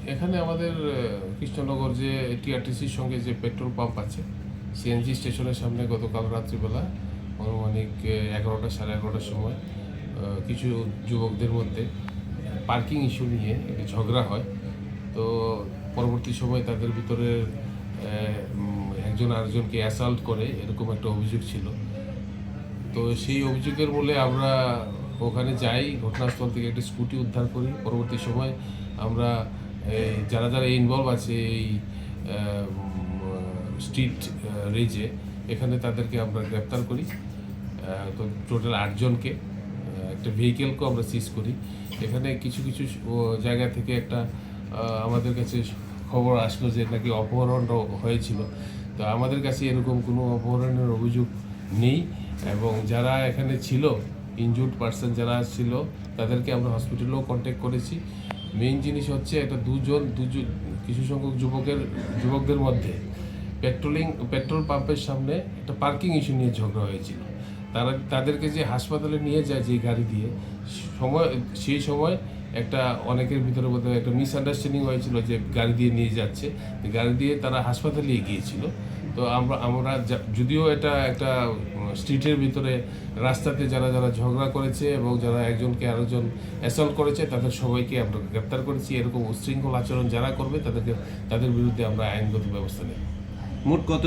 এখানে আমাদের কৃষ্ণনগর যে টিআরটিসির সঙ্গে যে পেট্রোল পাম্প আছে, সিএনজি স্টেশনের সামনে গতকাল রাত্রিবেলা আনুমানিক 11টা সাড়ে 11টার সময় কিছু যুবকদের মধ্যে পার্কিং ইস্যু নিয়ে একটি ঝগড়া হয়। তো পরবর্তী সময় তাদের ভিতরে একজন আরেকজনকে অ্যাসাল্ট করে, এরকম একটা অভিযোগ ছিল। তো সেই অভিযোগের বলে আমরা ওখানে যাই, ঘটনাস্থল থেকে একটি স্কুটি উদ্ধার করি। পরবর্তী সময় আমরা যারা যারা ইনভলভ আছে এই স্ট্রিট রেজে, এখানে তাদেরকে আমরা গ্রেপ্তার করি। তো টোটাল 8জনকে, একটা ভেহিকেলকেও আমরা সিজ করি। এখানে কিছু কিছু জায়গা থেকে একটা আমাদের কাছে খবর আসলো যে নাকি অপহরণ হয়েছিল। তো আমাদের কাছে এরকম কোনো অপহরণের অভিযোগ নেই, এবং যারা এখানে ছিল, ইনজুর্ড পার্সন যারা ছিল, তাদেরকে আমরা হসপিটালেও কন্ট্যাক্ট করেছি। মেইন জিনিস হচ্ছে এটা দুজন কিছু সংখ্যক যুবকদের মধ্যে পেট্রোল পাম্পের সামনে একটা পার্কিং ইস্যু নিয়ে ঝগড়া হয়েছিল। তাদেরকে যে হাসপাতালে নিয়ে যায় যে গাড়ি দিয়ে, সেই সময় একটা অনেকের ভিতরে বোধহয় একটা মিসআন্ডারস্ট্যান্ডিং হয়েছিল যে গাড়ি দিয়ে নিয়ে যাচ্ছে, গাড়ি দিয়ে তারা হাসপাতালে গিয়েছিল। তো আমরা যদিও এটা একটা স্ট্রিটের ভিতরে রাস্তাতে যারা যারা ঝগড়া করেছে এবং যারা একজনকে আরেকজন অ্যাসল্ট করেছে, তাদের সবাইকে আমরা গ্রেপ্তার করেছি। এরকম উচ্ছৃঙ্খল আচরণ যারা করবে তাদের বিরুদ্ধে আমরা আইনগত ব্যবস্থা নেব। মোট কত